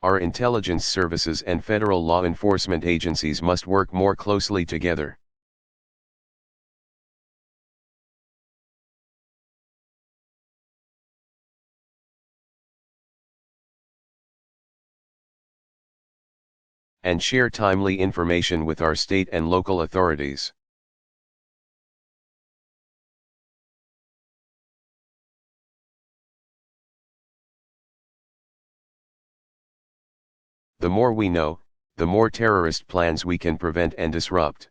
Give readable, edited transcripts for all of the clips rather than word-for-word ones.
Our intelligence services and federal law enforcement agencies must work more closely together. And share timely information with our state and local authorities. The more we know, the more terrorist plans we can prevent and disrupt.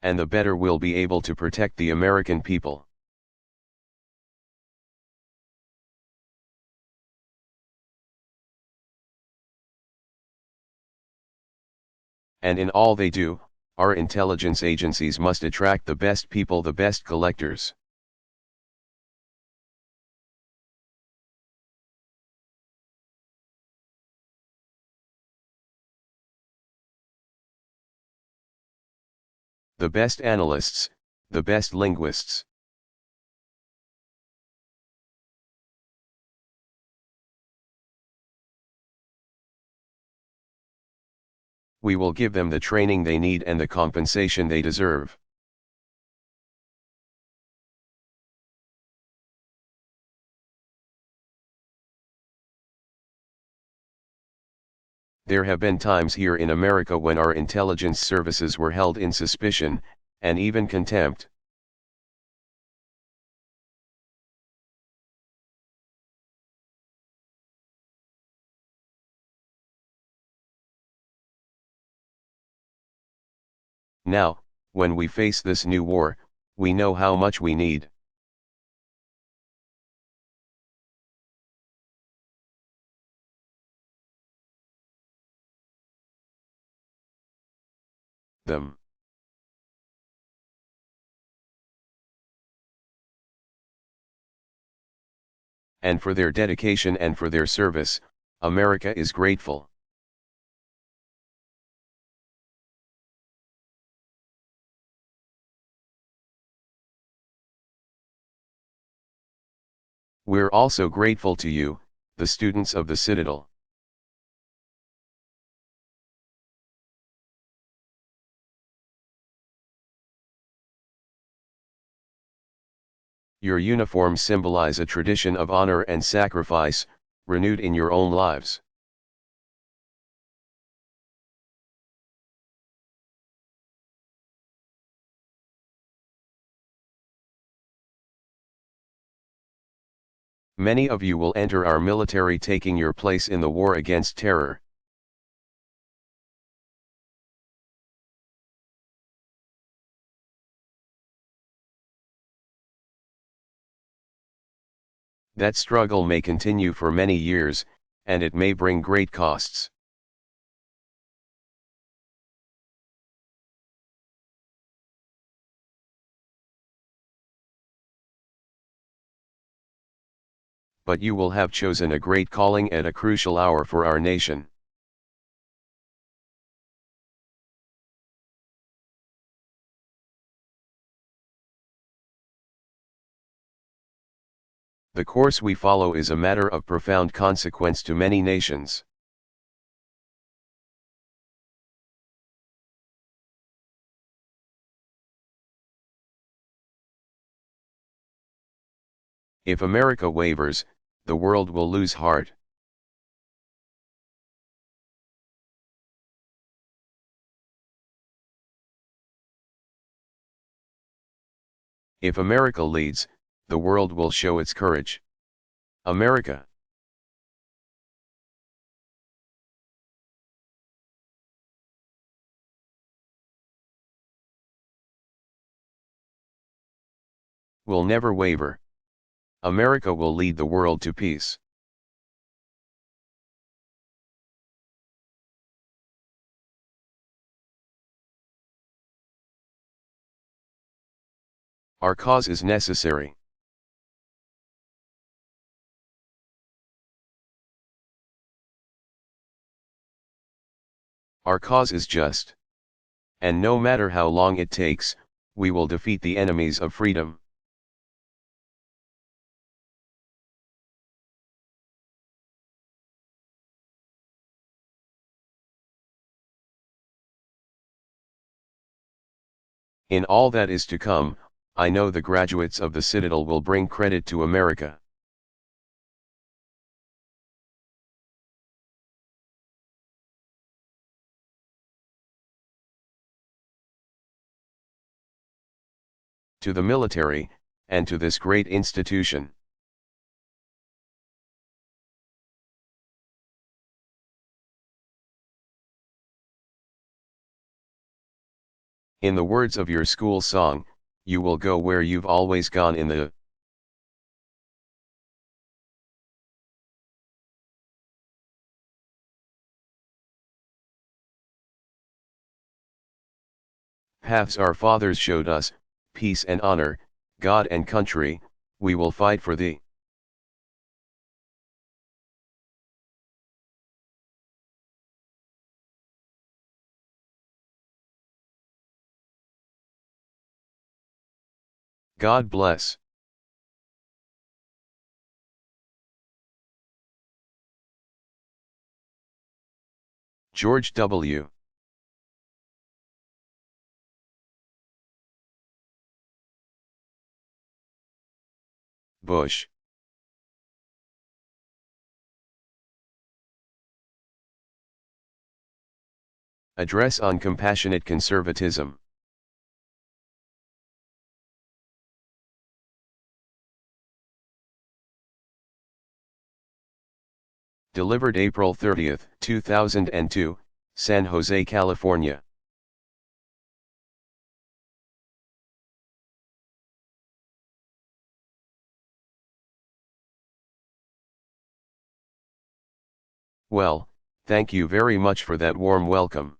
And the better we'll be able to protect the American people. And in all they do, our intelligence agencies must attract the best people, the best collectors. The best analysts, the best linguists. We will give them the training they need and the compensation they deserve. There have been times here in America when our intelligence services were held in suspicion, and even contempt. Now, when we face this new war, we know how much we need. Them. And for their dedication and for their service, America is grateful. We're also grateful to you, the students of the Citadel. Your uniforms symbolize a tradition of honor and sacrifice, renewed in your own lives. Many of you will enter our military, taking your place in the war against terror. That struggle may continue for many years, and it may bring great costs. But you will have chosen a great calling at a crucial hour for our nation. The course we follow is a matter of profound consequence to many nations. If America wavers, the world will lose heart. If America leads, the world will show its courage. America. Will never waver. America will lead the world to peace. Our cause is necessary. Our cause is just. And no matter how long it takes, we will defeat the enemies of freedom. In all that is to come, I know the graduates of the Citadel will bring credit to America. To the military, and to this great institution. In the words of your school song, you will go where you've always gone in the paths our fathers showed us, peace and honor, God and country, we will fight for thee. God bless. George W. Bush. Address on Compassionate Conservatism. Delivered April 30, 2002, San Jose, California. Well, thank you very much for that warm welcome.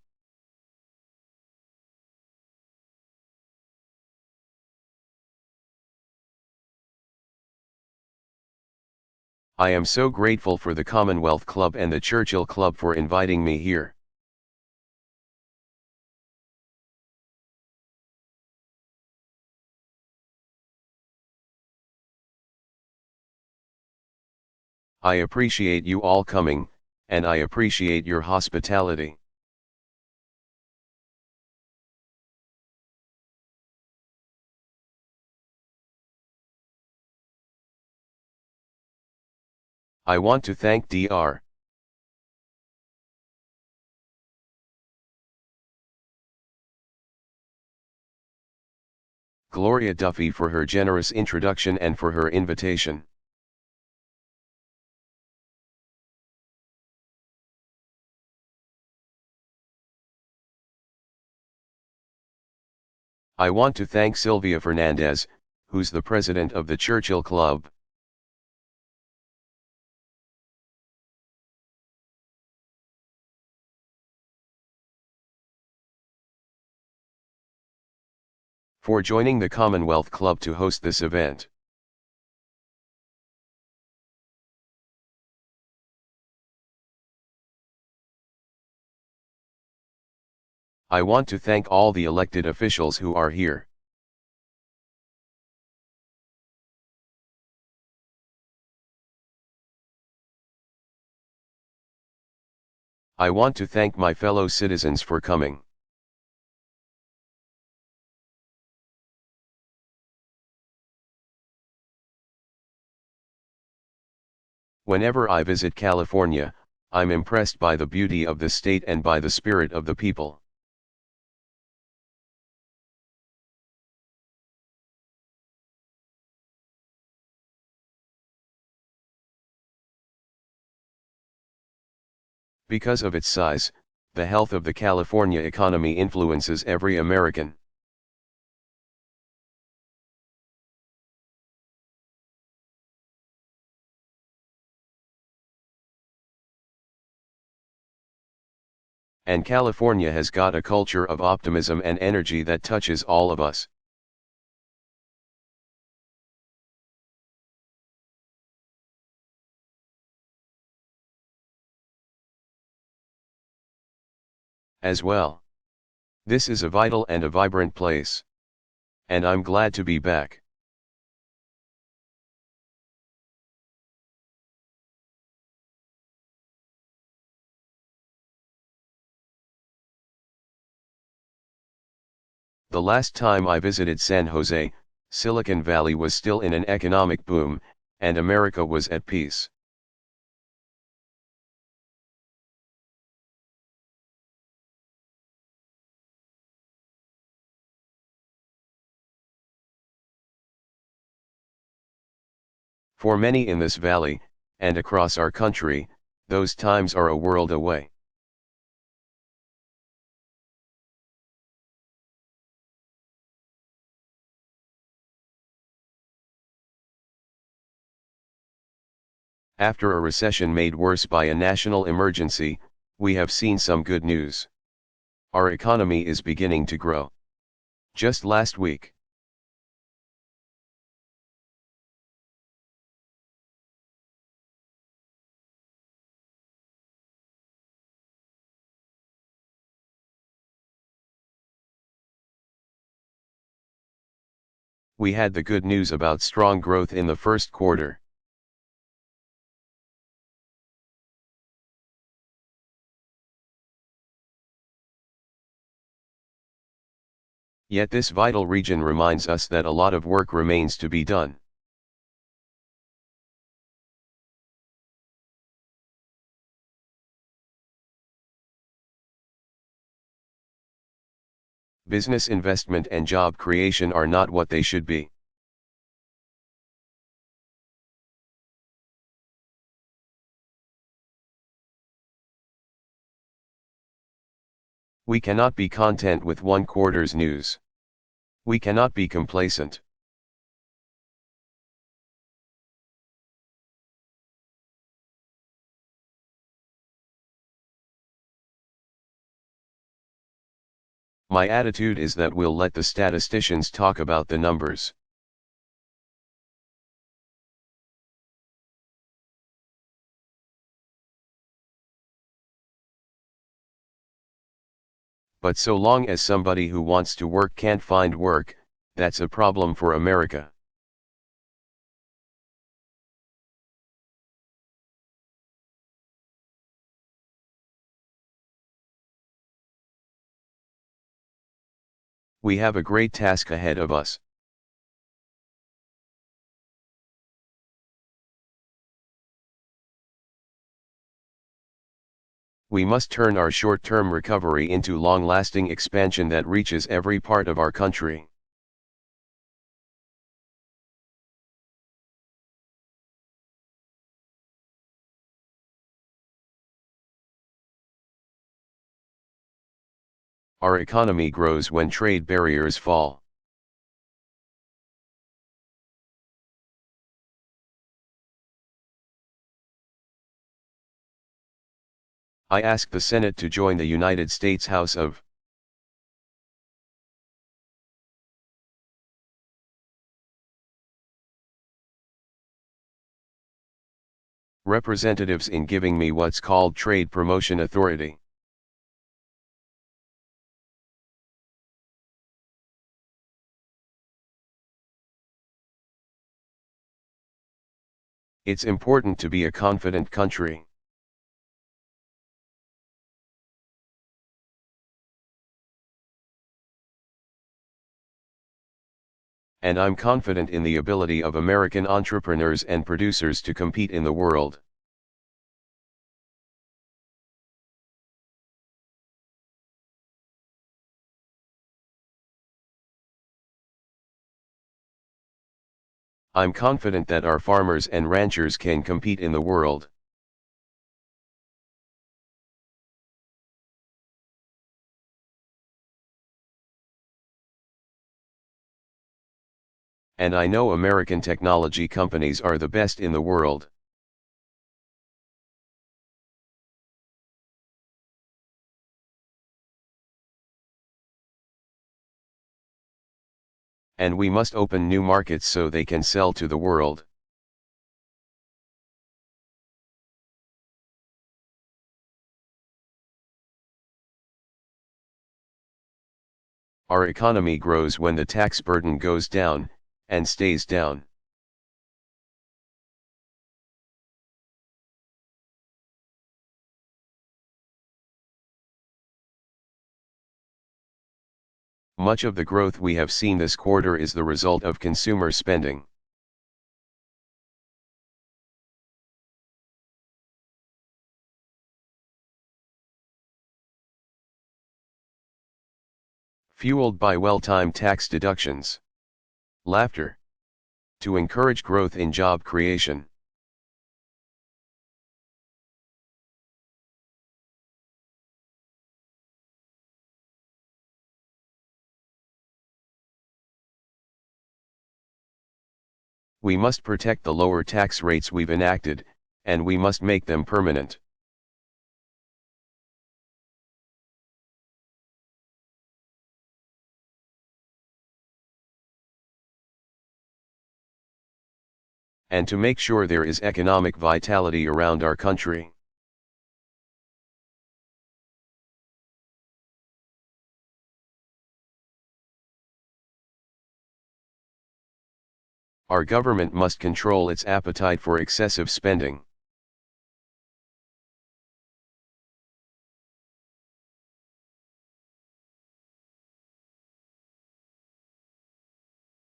I am so grateful for the Commonwealth Club and the Churchill Club for inviting me here. I appreciate you all coming, and I appreciate your hospitality. I want to thank Dr. Gloria Duffy for her generous introduction and for her invitation. I want to thank Sylvia Fernandez, who's the president of the Churchill Club. For joining the Commonwealth Club to host this event. I want to thank all the elected officials who are here. I want to thank my fellow citizens for coming. Whenever I visit California, I'm impressed by the beauty of the state and by the spirit of the people. Because of its size, the health of the California economy influences every American. And California has got a culture of optimism and energy that touches all of us. As well. This is a vital and a vibrant place. And I'm glad to be back. The last time I visited San Jose, Silicon Valley was still in an economic boom, and America was at peace. For many in this valley, and across our country, those times are a world away. After a recession made worse by a national emergency, we have seen some good news. Our economy is beginning to grow. Just last week, we had the good news about strong growth in the first quarter. Yet this vital region reminds us that a lot of work remains to be done. Business investment and job creation are not what they should be. We cannot be content with one quarter's news. We cannot be complacent. My attitude is that we'll let the statisticians talk about the numbers. But so long as somebody who wants to work can't find work, that's a problem for America. We have a great task ahead of us. We must turn our short-term recovery into long-lasting expansion that reaches every part of our country. Our economy grows when trade barriers fall. I ask the Senate to join the United States House of Representatives in giving me what's called trade promotion authority. It's important to be a confident country. And I'm confident in the ability of American entrepreneurs and producers to compete in the world. I'm confident that our farmers and ranchers can compete in the world. And I know American technology companies are the best in the world. And we must open new markets so they can sell to the world. Our economy grows when the tax burden goes down, and stays down. Much of the growth we have seen this quarter is the result of consumer spending. Fueled by well-timed tax deductions. Laughter. To encourage growth in job creation. We must protect the lower tax rates we've enacted, and we must make them permanent. And to make sure there is economic vitality around our country. Our government must control its appetite for excessive spending.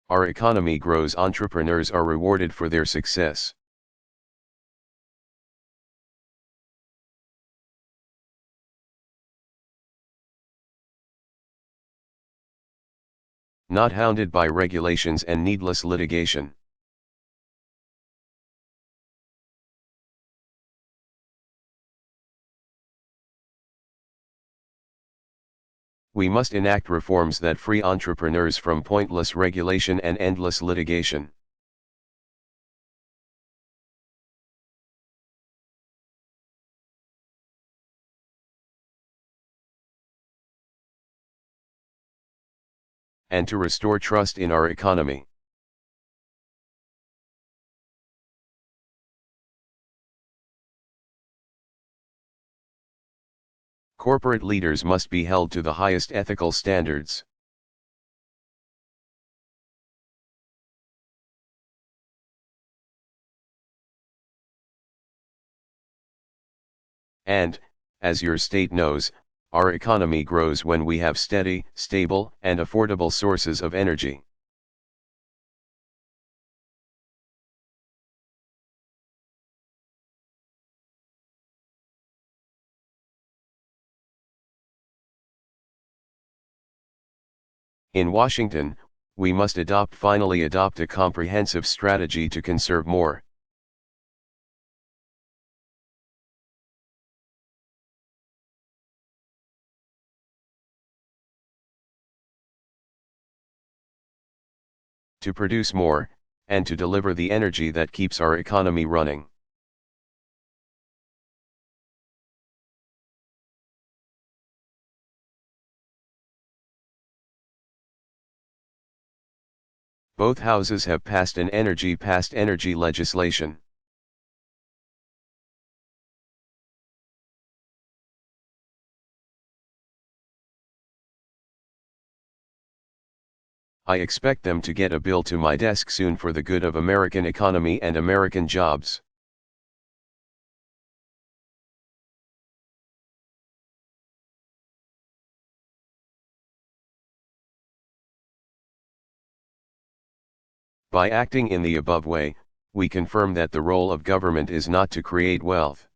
Our economy grows, entrepreneurs are rewarded for their success. Not hounded by regulations and needless litigation. We must enact reforms that free entrepreneurs from pointless regulation and endless litigation. And to restore trust in our economy. Corporate leaders must be held to the highest ethical standards. And, as your state knows, our economy grows when we have steady, stable, and affordable sources of energy. In Washington, we must finally adopt a comprehensive strategy to conserve more. To produce more, and to deliver the energy that keeps our economy running. Both houses have passed energy legislation. I expect them to get a bill to my desk soon for the good of American economy and American jobs. By acting in the above way, we confirm that the role of government is not to create wealth.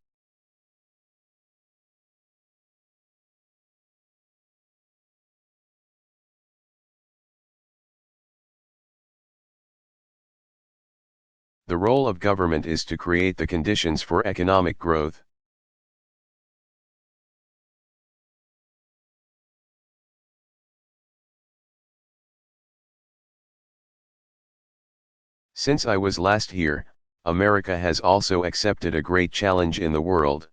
The role of government is to create the conditions for economic growth. Since I was last here, America has also accepted a great challenge in the world.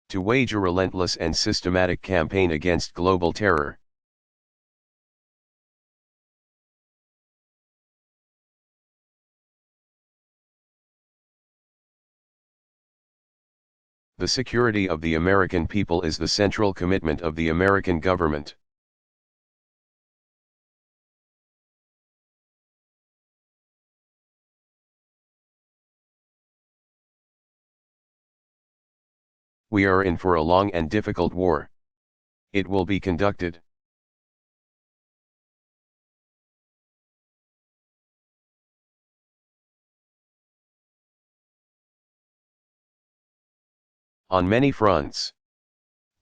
To wage a relentless and systematic campaign against global terror. The security of the American people is the central commitment of the American government. We are in for a long and difficult war. It will be conducted on many fronts.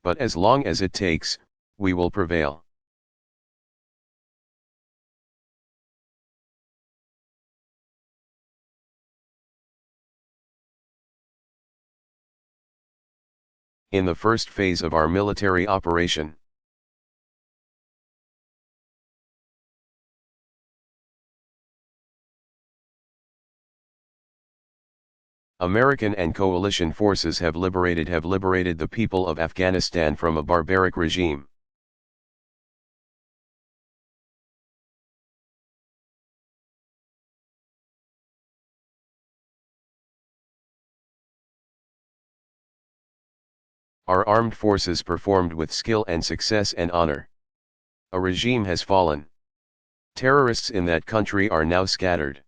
But as long as it takes, we will prevail. In the first phase of our military operation, American and coalition forces have liberated the people of Afghanistan from a barbaric regime. Our armed forces performed with skill and success and honor. A regime has fallen. Terrorists in that country are now scattered.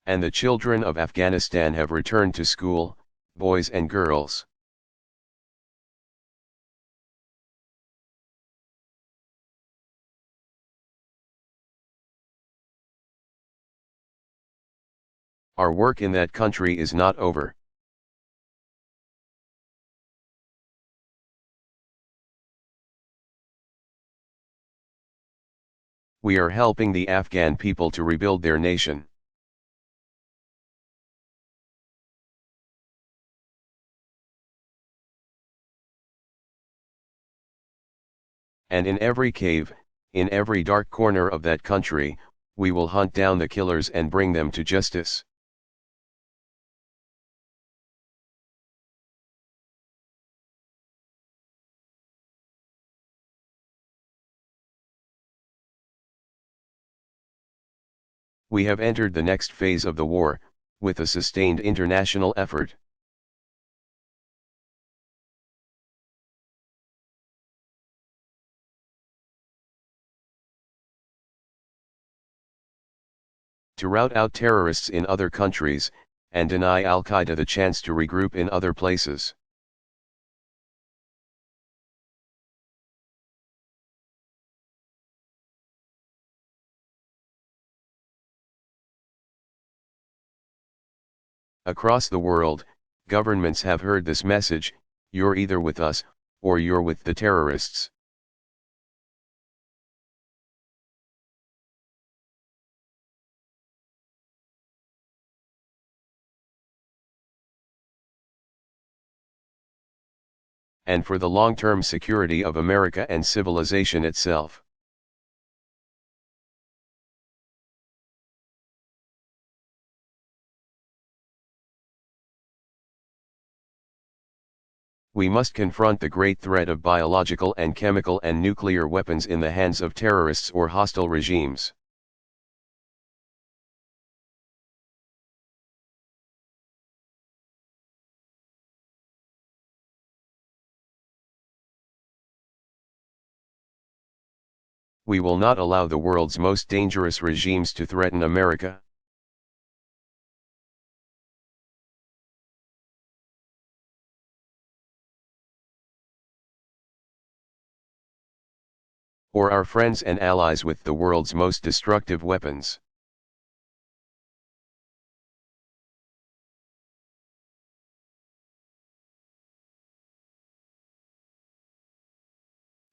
And the children of Afghanistan have returned to school, boys and girls. Our work in that country is not over. We are helping the Afghan people to rebuild their nation. And in every cave, in every dark corner of that country, we will hunt down the killers and bring them to justice. We have entered the next phase of the war, with a sustained international effort. To rout out terrorists in other countries, and deny Al-Qaeda the chance to regroup in other places. Across the world, governments have heard this message: you're either with us, or you're with the terrorists. And for the long-term security of America and civilization itself. We must confront the great threat of biological and chemical and nuclear weapons in the hands of terrorists or hostile regimes. We will not allow the world's most dangerous regimes to threaten America. Or our friends and allies with the world's most destructive weapons.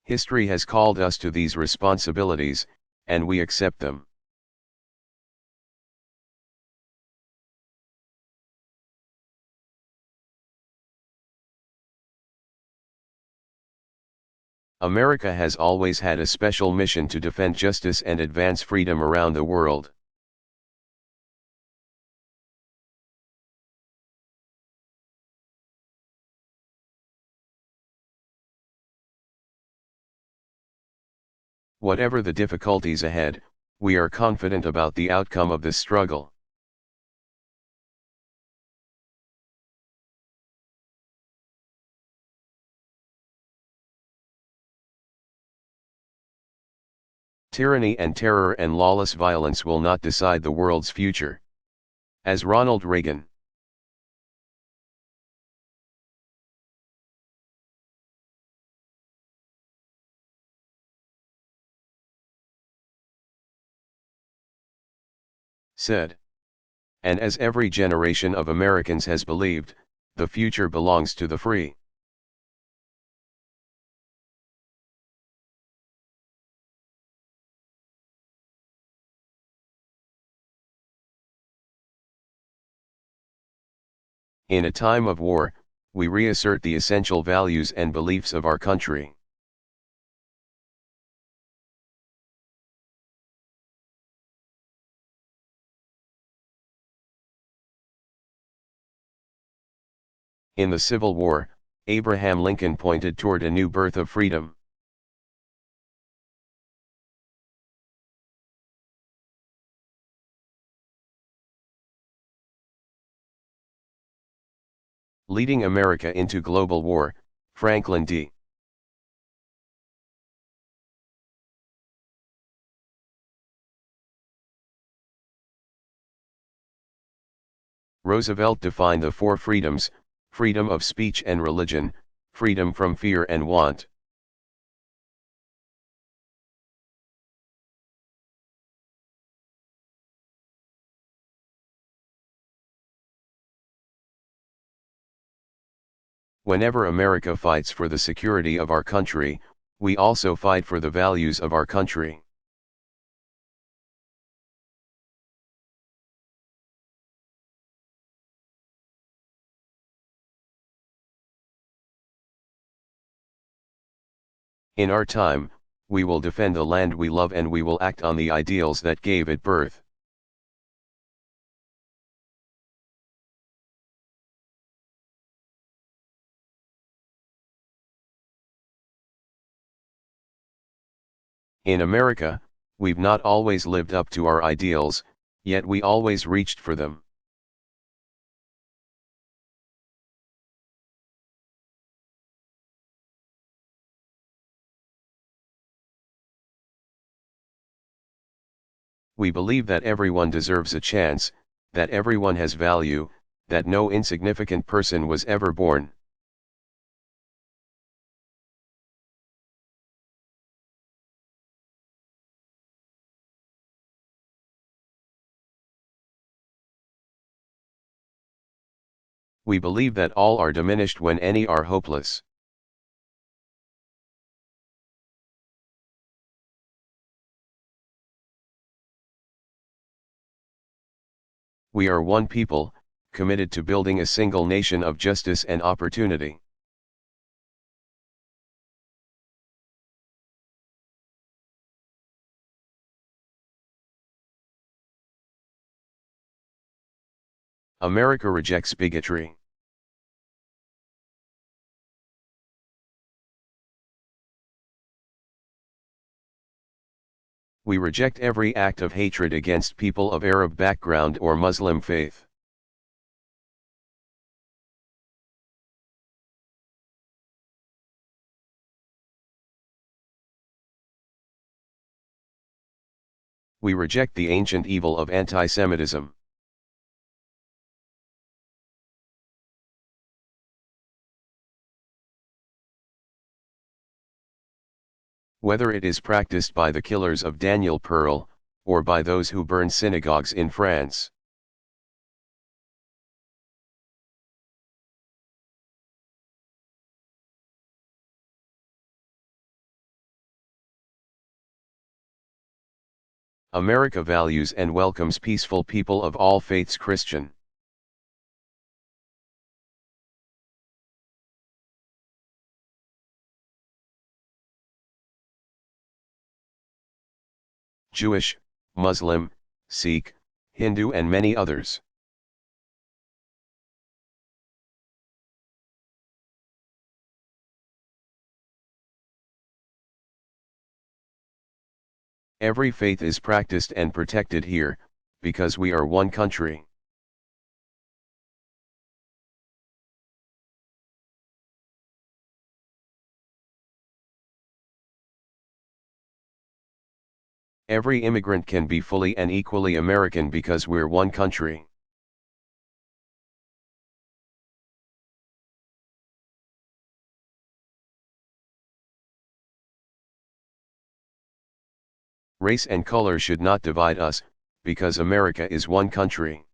History has called us to these responsibilities, and we accept them. America has always had a special mission to defend justice and advance freedom around the world. Whatever the difficulties ahead, we are confident about the outcome of this struggle. Tyranny and terror and lawless violence will not decide the world's future. As Ronald Reagan said. And as every generation of Americans has believed, the future belongs to the free. In a time of war, we reassert the essential values and beliefs of our country. In the Civil War, Abraham Lincoln pointed toward a new birth of freedom. Leading America into global war, Franklin D. Roosevelt defined the four freedoms: freedom of speech and religion, freedom from fear and want. Whenever America fights for the security of our country, we also fight for the values of our country. In our time, we will defend the land we love and we will act on the ideals that gave it birth. In America, we've not always lived up to our ideals, yet we always reached for them. We believe that everyone deserves a chance, that everyone has value, that no insignificant person was ever born. We believe that all are diminished when any are hopeless. We are one people, committed to building a single nation of justice and opportunity. America rejects bigotry. We reject every act of hatred against people of Arab background or Muslim faith. We reject the ancient evil of anti-Semitism. Whether it is practiced by the killers of Daniel Pearl, or by those who burn synagogues in France. America values and welcomes peaceful people of all faiths. Christian, Jewish, Muslim, Sikh, Hindu and many others. Every faith is practiced and protected here, because we are one country. Every immigrant can be fully and equally American because we're one country. Race and color should not divide us, because America is one country.